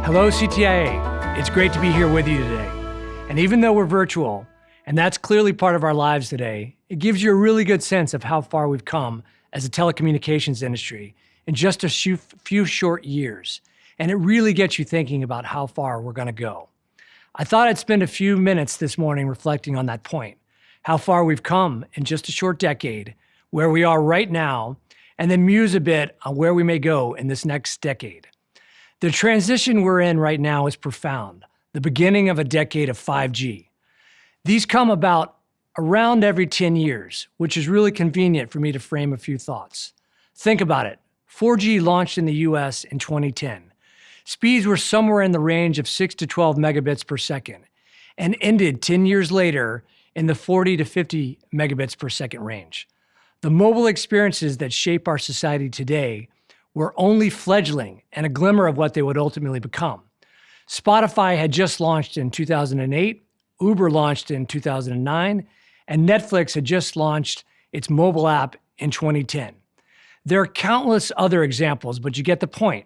Hello, CTIA. It's great to be here with you today. And even though we're virtual, and that's clearly part of our lives today, it gives you a really good sense of how far we've come as a telecommunications industry in just a few short years. And it really gets you thinking about how far we're going to go. I thought I'd spend a few minutes this morning reflecting on that point, how far we've come in just a short decade, where we are right now, and then muse a bit on where we may go in this next decade. The transition we're in right now is profound, the beginning of a decade of 5G. These come about around every 10 years, which is really convenient for me to frame a few thoughts. Think about it. 4G launched in the US in 2010. Speeds were somewhere in the range of 6 to 12 megabits per second and ended 10 years later in the 40 to 50 megabits per second range. The mobile experiences that shape our society today were only fledgling and a glimmer of what they would ultimately become. Spotify had just launched in 2008, Uber launched in 2009, and Netflix had just launched its mobile app in 2010. There are countless other examples, but you get the point.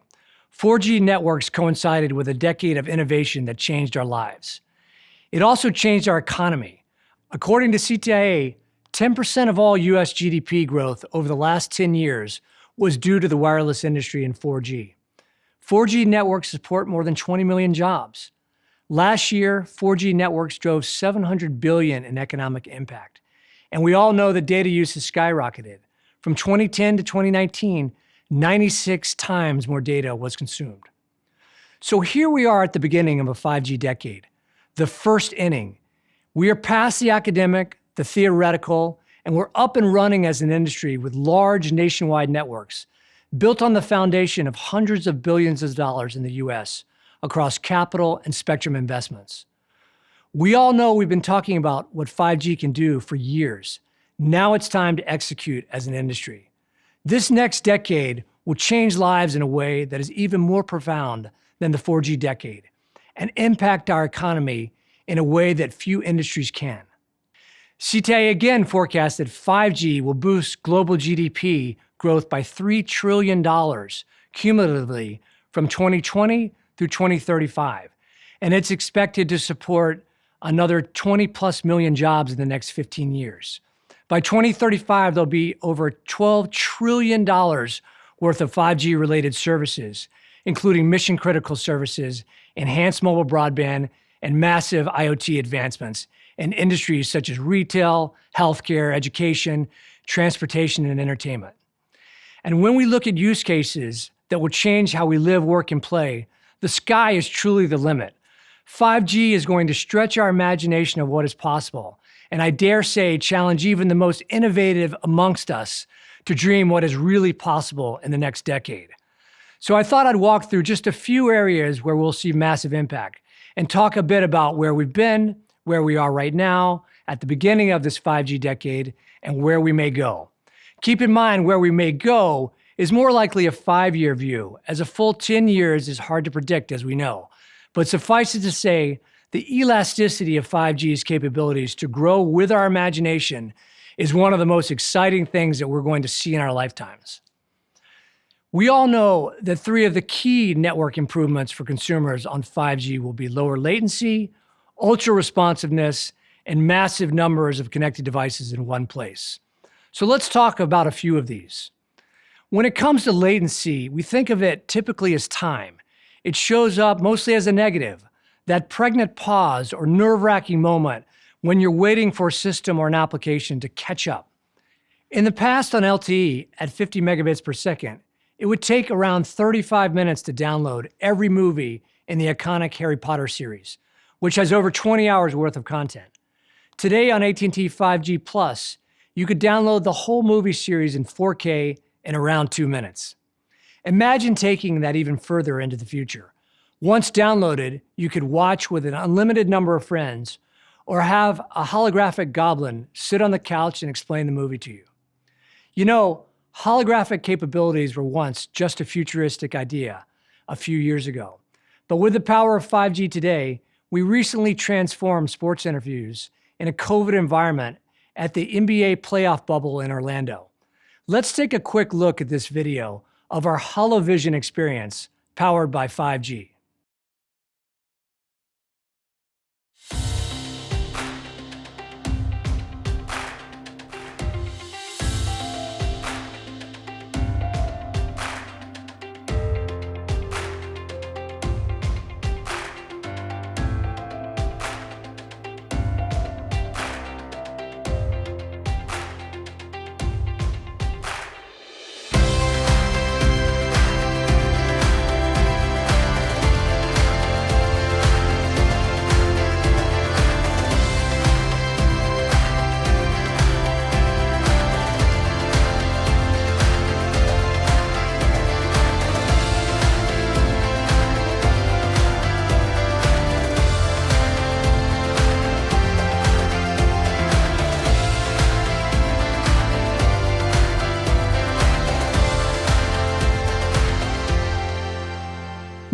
4G networks coincided with a decade of innovation that changed our lives. It also changed our economy. According to CTIA, 10% of all US GDP growth over the last 10 years was due to the wireless industry and 4G. 4G networks support more than 20 million jobs. Last year, 4G networks drove $700 billion in economic impact. And we all know that data use has skyrocketed. From 2010 to 2019, 96 times more data was consumed. So here we are at the beginning of a 5G decade, the first inning. We are past the academic, the theoretical, and we're up and running as an industry with large nationwide networks built on the foundation of hundreds of billions of dollars in the US across capital and spectrum investments. We all know we've been talking about what 5G can do for years. Now it's time to execute as an industry. This next decade will change lives in a way that is even more profound than the 4G decade and impact our economy in a way that few industries can. CTIA again forecasts that 5G will boost global GDP growth by $3 trillion cumulatively from 2020 through 2035. And it's expected to support another 20 plus million jobs in the next 15 years. By 2035, there'll be over $12 trillion worth of 5G related services, including mission critical services, enhanced mobile broadband, and massive IoT advancements in industries such as retail, healthcare, education, transportation, and entertainment. And when we look at use cases that will change how we live, work, and play, the sky is truly the limit. 5G is going to stretch our imagination of what is possible, and I dare say challenge even the most innovative amongst us to dream what is really possible in the next decade. So I thought I'd walk through just a few areas where we'll see massive impact and talk a bit about where we've been, where we are right now, at the beginning of this 5G decade, and where we may go. Keep in mind, where we may go is more likely a 5-year view, as a full 10 years is hard to predict, as we know. But suffice it to say, the elasticity of 5G's capabilities to grow with our imagination is one of the most exciting things that we're going to see in our lifetimes. We all know that 3 of the key network improvements for consumers on 5G will be lower latency, ultra responsiveness, and massive numbers of connected devices in one place. So let's talk about a few of these. When it comes to latency, we think of it typically as time. It shows up mostly as a negative, that pregnant pause or nerve-wracking moment when you're waiting for a system or an application to catch up. In the past on LTE at 50 megabits per second, it would take around 35 minutes to download every movie in the iconic Harry Potter series, which has over 20 hours worth of content. Today on AT&T 5G Plus, you could download the whole movie series in 4K in around 2 minutes. Imagine taking that even further into the future. Once downloaded, you could watch with an unlimited number of friends or have a holographic goblin sit on the couch and explain the movie to you. You know, holographic capabilities were once just a futuristic idea a few years ago. But with the power of 5G today, we recently transformed sports interviews in a COVID environment at the NBA playoff bubble in Orlando. Let's take a quick look at this video of our Holovision experience powered by 5G.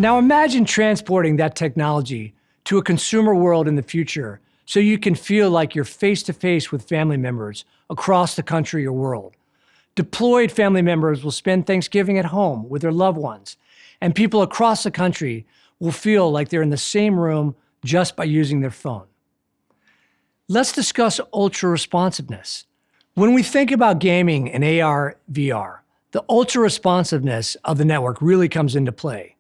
Now imagine transporting that technology to a consumer world in the future so you can feel like you're face-to-face with family members across the country or world. Deployed family members will spend Thanksgiving at home with their loved ones, and people across the country will feel like they're in the same room just by using their phone. Let's discuss ultra responsiveness. When we think about gaming and AR, VR, the ultra responsiveness of the network really comes into play.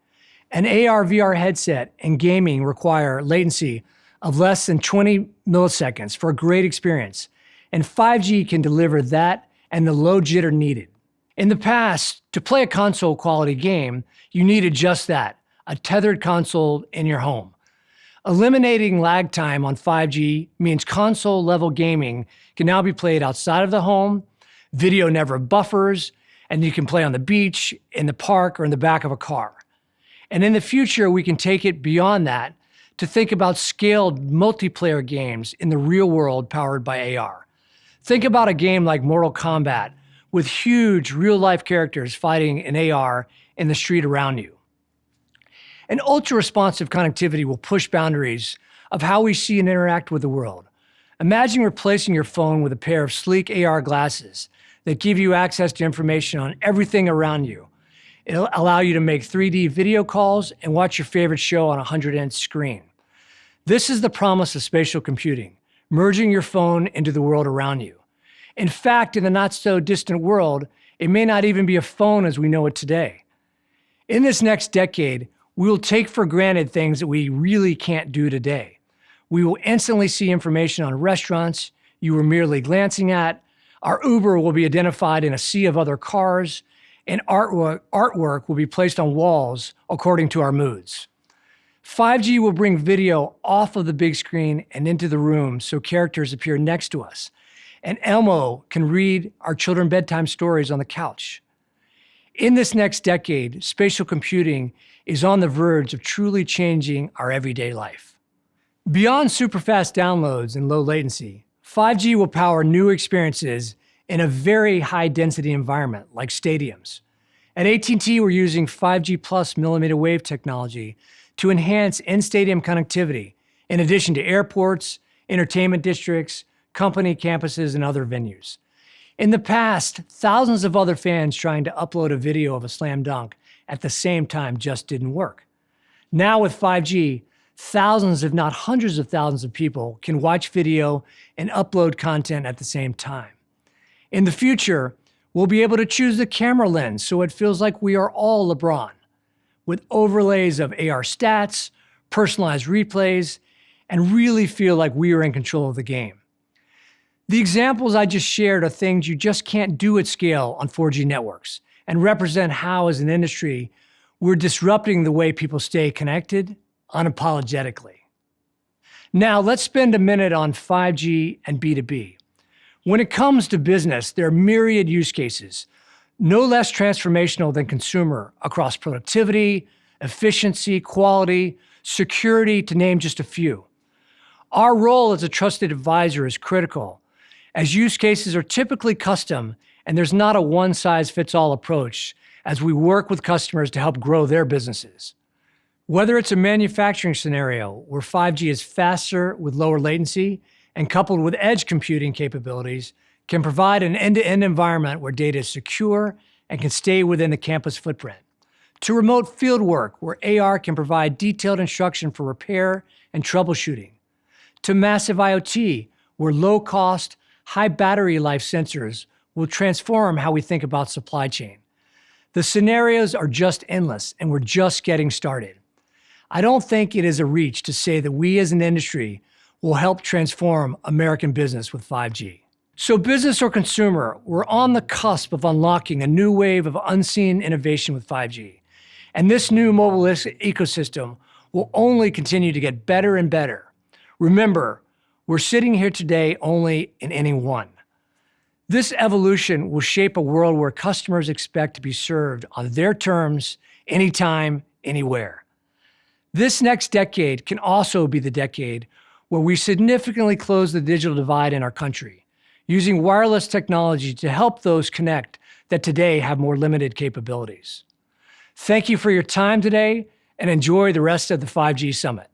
An AR, VR headset and gaming require latency of less than 20 milliseconds for a great experience, and 5G can deliver that and the low jitter needed. In the past, to play a console quality game, you needed just that, a tethered console in your home. Eliminating lag time on 5G means console-level gaming can now be played outside of the home, video never buffers, and you can play on the beach, in the park, or in the back of a car. And in the future, we can take it beyond that to think about scaled multiplayer games in the real world powered by AR. Think about a game like Mortal Kombat with huge real-life characters fighting in AR in the street around you. And ultra-responsive connectivity will push boundaries of how we see and interact with the world. Imagine replacing your phone with a pair of sleek AR glasses that give you access to information on everything around you. It'll allow you to make 3D video calls and watch your favorite show on a 100-inch screen. This is the promise of spatial computing, merging your phone into the world around you. In fact, in the not-so-distant world, it may not even be a phone as we know it today. In this next decade, we will take for granted things that we really can't do today. We will instantly see information on restaurants you were merely glancing at. Our Uber will be identified in a sea of other cars, and artwork will be placed on walls according to our moods. 5G will bring video off of the big screen and into the room so characters appear next to us. And Elmo can read our children bedtime stories on the couch. In this next decade, spatial computing is on the verge of truly changing our everyday life. Beyond super fast downloads and low latency, 5G will power new experiences in a very high density environment like stadiums. At AT&T, we're using 5G plus millimeter wave technology to enhance in-stadium connectivity, in addition to airports, entertainment districts, company campuses, and other venues. In the past, thousands of other fans trying to upload a video of a slam dunk at the same time just didn't work. Now with 5G, thousands, if not hundreds of thousands of people can watch video and upload content at the same time. In the future, we'll be able to choose the camera lens so it feels like we are all LeBron, with overlays of AR stats, personalized replays, and really feel like we are in control of the game. The examples I just shared are things you just can't do at scale on 4G networks and represent how, as an industry, we're disrupting the way people stay connected unapologetically. Now, let's spend a minute on 5G and B2B. When it comes to business, there are myriad use cases, no less transformational than consumer, across productivity, efficiency, quality, security, to name just a few. Our role as a trusted advisor is critical, as use cases are typically custom and there's not a one-size-fits-all approach as we work with customers to help grow their businesses. Whether it's a manufacturing scenario where 5G is faster with lower latency and coupled with edge computing capabilities, can provide an end-to-end environment where data is secure and can stay within the campus footprint, to remote field work where AR can provide detailed instruction for repair and troubleshooting, to massive IoT where low-cost, high battery life sensors will transform how we think about supply chain. The scenarios are just endless, and we're just getting started. I don't think it is a reach to say that we as an industry will help transform American business with 5G. So business or consumer, we're on the cusp of unlocking a new wave of unseen innovation with 5G. And this new mobile ecosystem will only continue to get better and better. Remember, we're sitting here today only in inning one. This evolution will shape a world where customers expect to be served on their terms, anytime, anywhere. This next decade can also be the decade where we significantly close the digital divide in our country, using wireless technology to help those connect that today have more limited capabilities. Thank you for your time today, and enjoy the rest of the 5G Summit.